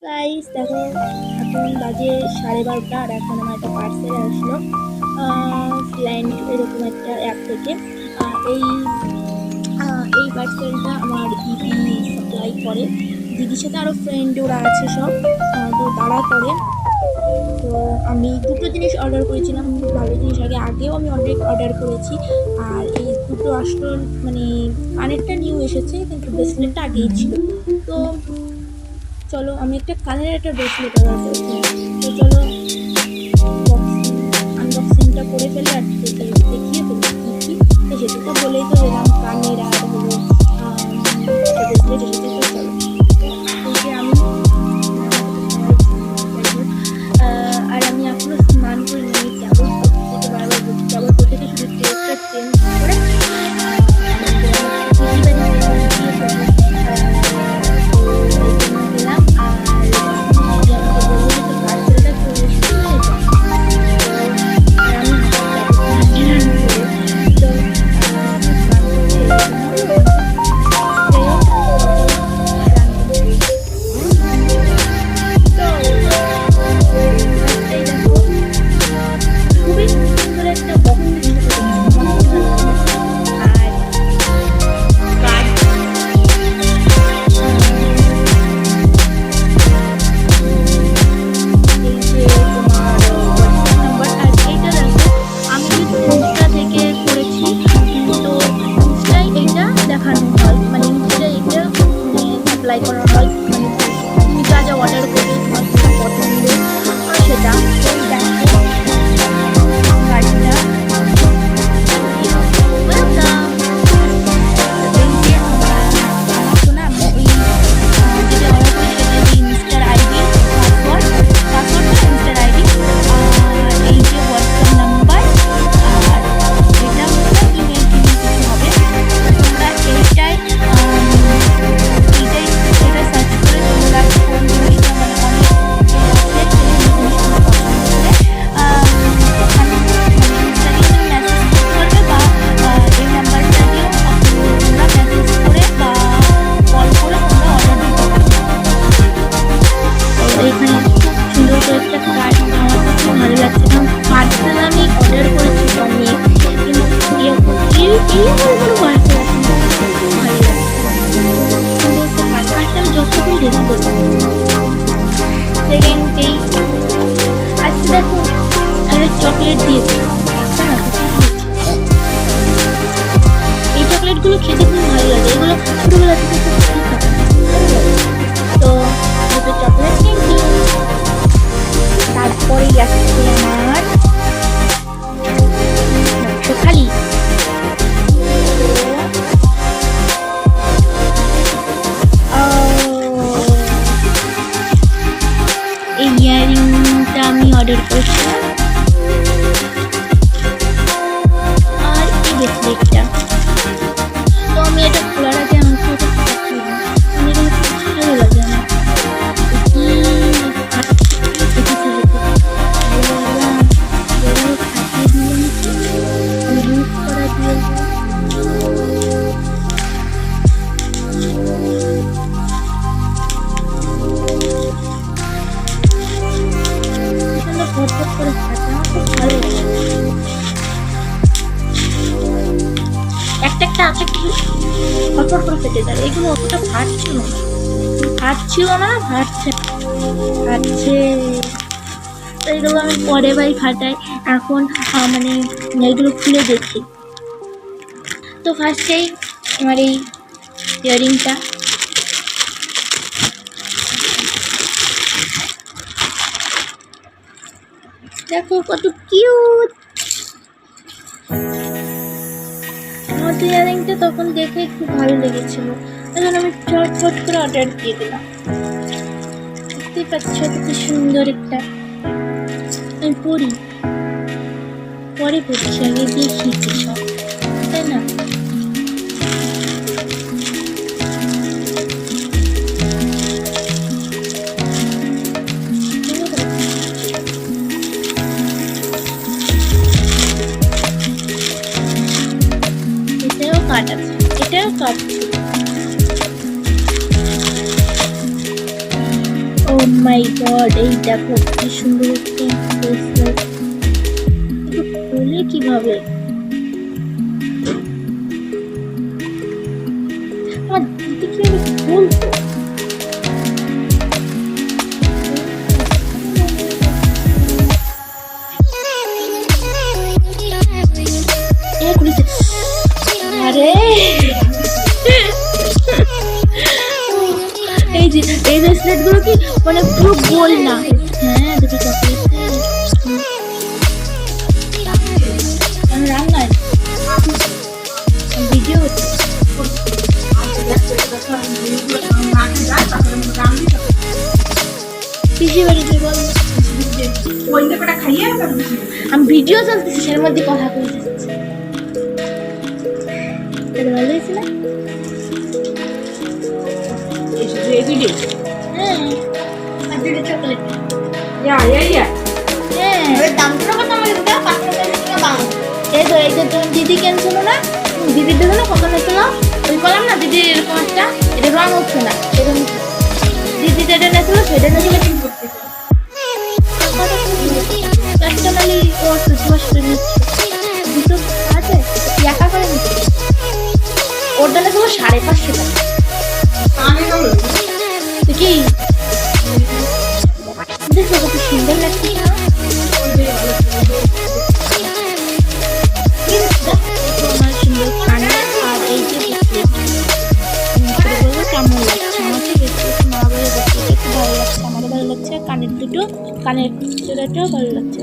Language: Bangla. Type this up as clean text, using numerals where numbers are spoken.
গাইস দেখো, এখন বাজে 12:30 আর এখন আমার একটা পার্সেল আসলো ফ্ল্যান্ড এরকম একটা অ্যাপ থেকে। এই এই পার্সেলটা আমার দিদি সাপ্লাই করে। দিদির সাথে আরও ফ্রেন্ড ওরা আছে সব, তো তারা করে। তো আমি দুটো জিনিস অর্ডার করেছিলাম, খুব ভালো জিনিস। আগেও আমি অনেক অর্ডার করেছি, আর এই দুটো আসলো। মানে কানেরটা নিউ এসেছে, কিন্তু ব্রেসলেটটা আগেই ছিল। তো চলো, আমি একটা কানের একটা ব্রেসলেট অর্ডার করেছিলাম। তো চলো আনবক্সিংটা করে ফেলে আর দেখিয়ে ফেলি কী কী এসেছে। তো বলেই তো দিলাম কানের আর হলো ব্রেসলেট এসেছে। তো চলো, এই যে আমি আর আমি এখনো স্নান করি নি। কেবল থেকে বারবার কেবল থেকে শুধু ড্রেসটা চেঞ্জ করে অ্যাপ্লাই করা হয়। মানে তুমি যা যা অর্ডার করবে তোমার যেটা পছন্দ সেটা। দেখো গাড়িটা চকলেট দিয়েছে। এই চকলেটগুলো খেতে খুব ভালো লাগে, এগুলো ছোটবেলা থেকে তো দুটো চকলেট কিনছি। তারপরে যাচ্ছে আমার খালি এই ইয়াররিংটা আমি অর্ডার করেছিলাম, আর এই ব্রেসলেটটা। তো আমি এটা খোলার আগে আমাকে এটা ভালো লাগে আমার। একটা আছে কি ফটফট করে ফেটে যায়। এগুলো অতটা ফাটছিল না ফাটছে। তো এগুলো আমি পরে ফাটাই। এখন মানে এগুলো খুলে দেখি। তো ফার্স্টেই আমার এই ইয়াররিংটা, দেখো কত কিউট। আমার তো ইয়াররিংটা তখন দেখে খুব ভালো লেগেছিল, তখন আমি চটপট করে অর্ডার দিয়ে দিলাম। দেখতেই পাচ্ছ কত সুন্দর একটা। আমি পরে পড়ছি, আগে দেখিয়েছি সব, তাই না? এটাও কাট আছে, এটাও কাট ছিল। ও মাই গড, এই দেখো কি সুন্দর একটি ব্রেসলেট। খুলে কিভাবে? আমার দিদি কিভাবে খুলতো? আরে এই যে এই ব্রেসলেট গুলো কি মানে পুরো গোল না? হ্যাঁ দুটো চকলেট। রান্নায় ভিডিও পিসি বাড়িতে বল, আমি ভিডিও চলতেছি সের মধ্যে কথা বলে যাচ্ছি। ভালো হয়েছে না? দিদি কেনছিল না? দিদির জন্য কখন হয়েছিল ওই কলাম না, দিদির এরকম একটা এটা রং উঠছে না, এরকম দিদি যেটা নেছিল সেটা নেছিল কাস্টমারই ও সুপার নিচ্ছে দুটো আছে একা করে নিচ্ছে। ওরটা নেছিল 550 টাকা। কি দেখো কত সুন্দর লাগছে না? আমার সুন্দর কানে আর এই যে বলবো কেমন লাগছে আমাকে দেখতে, মা বলে দেখতে একটু ভালো লাগছে, আমারও ভালো লাগছে, কানের দুটো কানের দুটোটাও ভালো লাগছে।